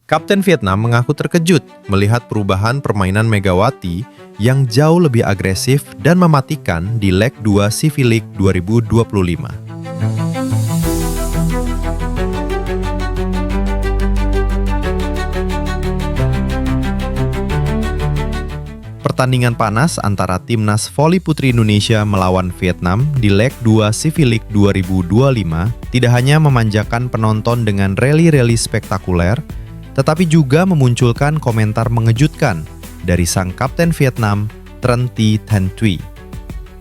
Kapten Vietnam mengaku terkejut melihat perubahan permainan Megawati yang jauh lebih agresif dan mematikan di leg 2 CV League 2025. Pertandingan panas antara timnas voli putri Indonesia melawan Vietnam di leg 2 CV League 2025 tidak hanya memanjakan penonton dengan rally-rally spektakuler, tetapi juga memunculkan komentar mengejutkan dari sang kapten Vietnam, Tran Thi Thanh Thuy.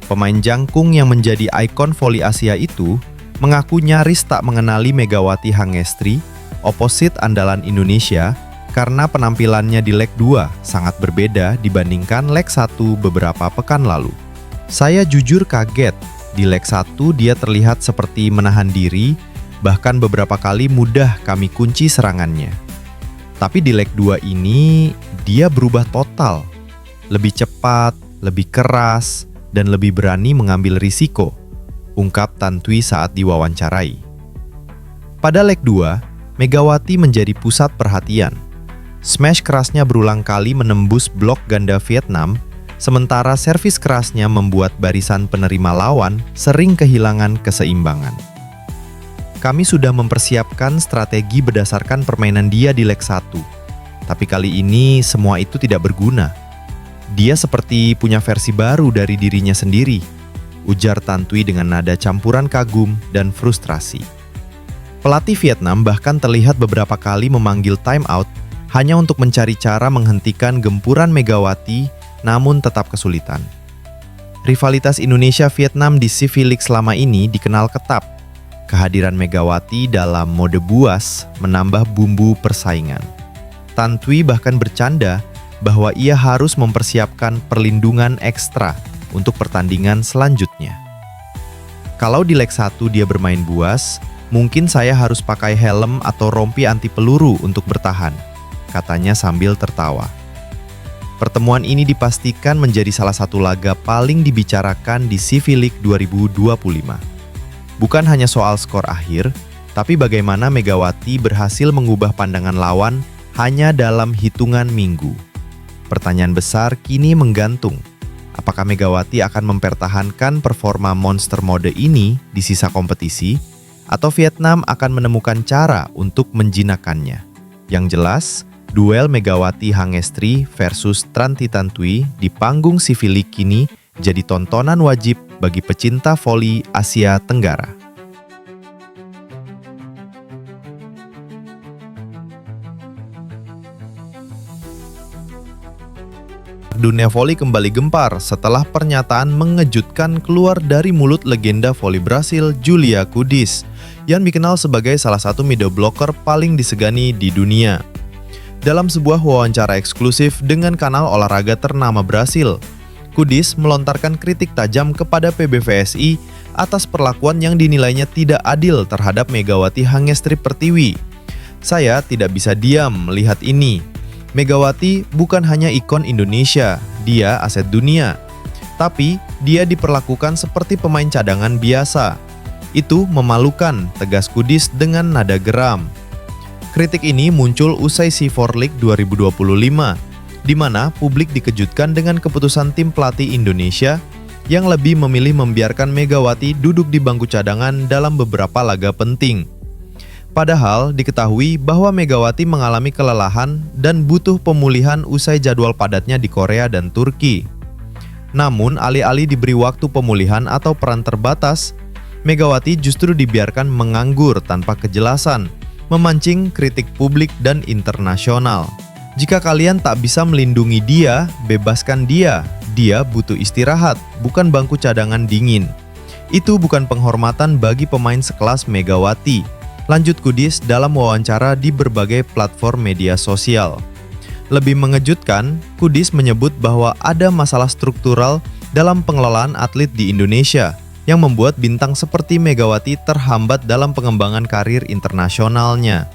Pemain jangkung yang menjadi ikon voli Asia itu mengaku nyaris tak mengenali Megawati Hangestri, oposit andalan Indonesia, karena penampilannya di leg 2 sangat berbeda dibandingkan leg 1 beberapa pekan lalu. Saya jujur kaget, di leg 1 dia terlihat seperti menahan diri, bahkan beberapa kali mudah kami kunci serangannya. Tapi di leg 2 ini, dia berubah total. Lebih cepat, lebih keras, dan lebih berani mengambil risiko, ungkap Thanh Thuy saat diwawancarai. Pada leg 2, Megawati menjadi pusat perhatian. Smash kerasnya berulang kali menembus blok ganda Vietnam, sementara servis kerasnya membuat barisan penerima lawan sering kehilangan keseimbangan. Kami sudah mempersiapkan strategi berdasarkan permainan dia di leg 1. Tapi kali ini semua itu tidak berguna. Dia seperti punya versi baru dari dirinya sendiri, ujar Thanh Thuy dengan nada campuran kagum dan frustrasi. Pelatih Vietnam bahkan terlihat beberapa kali memanggil time out hanya untuk mencari cara menghentikan gempuran Megawati, namun tetap kesulitan. Rivalitas Indonesia-Vietnam di CV League selama ini dikenal ketat. Kehadiran Megawati dalam mode buas menambah bumbu persaingan. Thanh Thuy bahkan bercanda bahwa ia harus mempersiapkan perlindungan ekstra untuk pertandingan selanjutnya. Kalau di leg 1 dia bermain buas, mungkin saya harus pakai helm atau rompi anti peluru untuk bertahan, katanya sambil tertawa. Pertemuan ini dipastikan menjadi salah satu laga paling dibicarakan di CV League 2025. Bukan hanya soal skor akhir, tapi bagaimana Megawati berhasil mengubah pandangan lawan hanya dalam hitungan minggu. Pertanyaan besar kini menggantung. Apakah Megawati akan mempertahankan performa monster mode ini di sisa kompetisi, atau Vietnam akan menemukan cara untuk menjinakkannya? Yang jelas, duel Megawati Hangestri versus Tran Thi Thanh Thuy di panggung CV League kini jadi tontonan wajib bagi pecinta voli Asia Tenggara. Dunia voli kembali gempar setelah pernyataan mengejutkan keluar dari mulut legenda voli Brasil Julia Kudis, yang dikenal sebagai salah satu middle blocker paling disegani di dunia. Dalam sebuah wawancara eksklusif dengan kanal olahraga ternama Brasil, Kudis melontarkan kritik tajam kepada PBVSI atas perlakuan yang dinilainya tidak adil terhadap Megawati Hangestri Pertiwi. Saya tidak bisa diam melihat ini. Megawati bukan hanya ikon Indonesia, dia aset dunia. Tapi dia diperlakukan seperti pemain cadangan biasa. Itu memalukan, tegas Kudis dengan nada geram. Kritik ini muncul usai CV League 2025, di mana publik dikejutkan dengan keputusan tim pelatih Indonesia yang lebih memilih membiarkan Megawati duduk di bangku cadangan dalam beberapa laga penting. Padahal diketahui bahwa Megawati mengalami kelelahan dan butuh pemulihan usai jadwal padatnya di Korea dan Turki. Namun, alih-alih diberi waktu pemulihan atau peran terbatas, Megawati justru dibiarkan menganggur tanpa kejelasan, memancing kritik publik dan internasional. Jika kalian tak bisa melindungi dia, bebaskan dia. Dia butuh istirahat, bukan bangku cadangan dingin. Itu bukan penghormatan bagi pemain sekelas Megawati, lanjut Kudis dalam wawancara di berbagai platform media sosial. Lebih mengejutkan, Kudis menyebut bahwa ada masalah struktural dalam pengelolaan atlet di Indonesia yang membuat bintang seperti Megawati terhambat dalam pengembangan karir internasionalnya.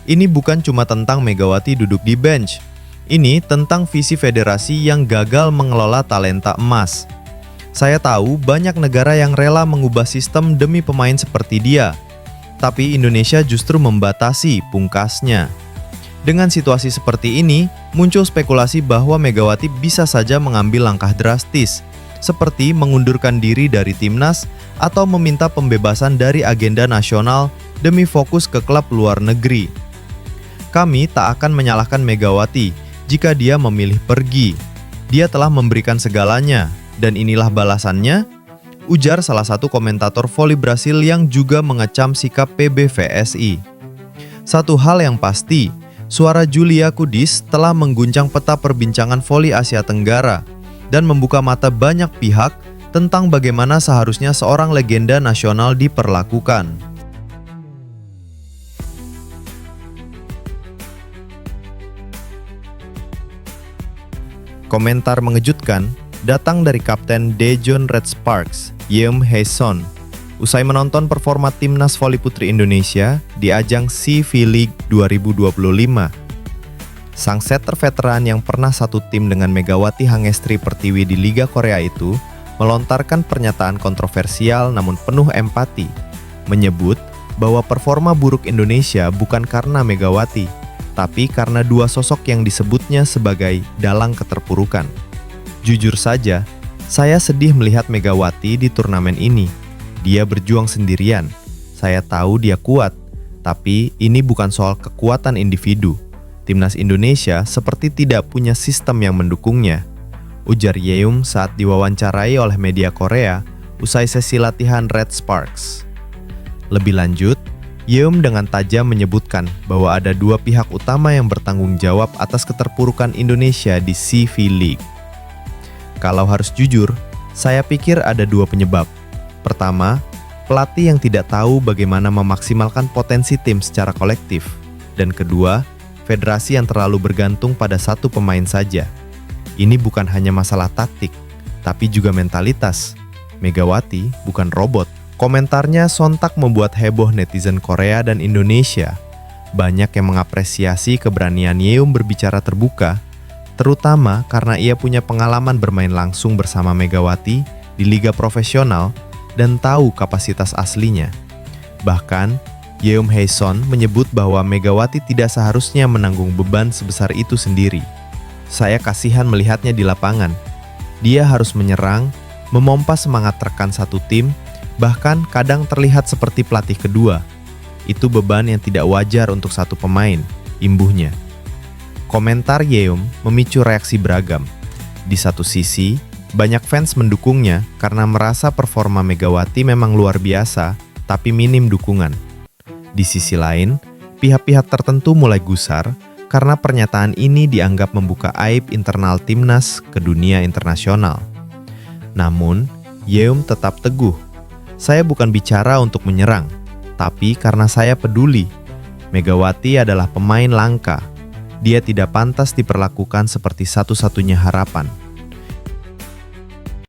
Ini bukan cuma tentang Megawati duduk di bench. Ini tentang visi federasi yang gagal mengelola talenta emas. Saya tahu banyak negara yang rela mengubah sistem demi pemain seperti dia. Tapi Indonesia justru membatasi, pungkasnya. Dengan situasi seperti ini, muncul spekulasi bahwa Megawati bisa saja mengambil langkah drastis, seperti mengundurkan diri dari timnas atau meminta pembebasan dari agenda nasional demi fokus ke klub luar negeri. Kami tak akan menyalahkan Megawati jika dia memilih pergi. Dia telah memberikan segalanya, dan inilah balasannya, ujar salah satu komentator voli Brasil yang juga mengecam sikap PBVSI. Satu hal yang pasti, suara Julia Kudis telah mengguncang peta perbincangan voli Asia Tenggara dan membuka mata banyak pihak tentang bagaimana seharusnya seorang legenda nasional diperlakukan. Komentar mengejutkan datang dari Kapten Daejeon Red Sparks, Yeom Hae-son, usai menonton performa timnas voli putri Indonesia di ajang CV League 2025. Sang setter veteran yang pernah satu tim dengan Megawati Hangestri Pertiwi di Liga Korea itu melontarkan pernyataan kontroversial namun penuh empati, menyebut bahwa performa buruk Indonesia bukan karena Megawati, tapi karena dua sosok yang disebutnya sebagai dalang keterpurukan. Jujur saja, saya sedih melihat Megawati di turnamen ini. Dia berjuang sendirian. Saya tahu dia kuat, tapi ini bukan soal kekuatan individu. Timnas Indonesia seperti tidak punya sistem yang mendukungnya, ujar Yeom saat diwawancarai oleh media Korea usai sesi latihan Red Sparks. Lebih lanjut, Yeom dengan tajam menyebutkan bahwa ada dua pihak utama yang bertanggung jawab atas keterpurukan Indonesia di CV League. Kalau harus jujur, saya pikir ada dua penyebab. Pertama, pelatih yang tidak tahu bagaimana memaksimalkan potensi tim secara kolektif. Dan kedua, federasi yang terlalu bergantung pada satu pemain saja. Ini bukan hanya masalah taktik, tapi juga mentalitas. Megawati bukan robot. Komentarnya sontak membuat heboh netizen Korea dan Indonesia. Banyak yang mengapresiasi keberanian Yeom berbicara terbuka, terutama karena ia punya pengalaman bermain langsung bersama Megawati di liga profesional dan tahu kapasitas aslinya. Bahkan, Yeom Hae-son menyebut bahwa Megawati tidak seharusnya menanggung beban sebesar itu sendiri. Saya kasihan melihatnya di lapangan. Dia harus menyerang, memompa semangat rekan satu tim, bahkan kadang terlihat seperti pelatih kedua. Itu beban yang tidak wajar untuk satu pemain, imbuhnya. Komentar Yeom memicu reaksi beragam. Di satu sisi, banyak fans mendukungnya karena merasa performa Megawati memang luar biasa, tapi minim dukungan. Di sisi lain, pihak-pihak tertentu mulai gusar karena pernyataan ini dianggap membuka aib internal timnas ke dunia internasional. Namun, Yeom tetap teguh. Saya bukan bicara untuk menyerang, tapi karena saya peduli. Megawati adalah pemain langka. Dia tidak pantas diperlakukan seperti satu-satunya harapan.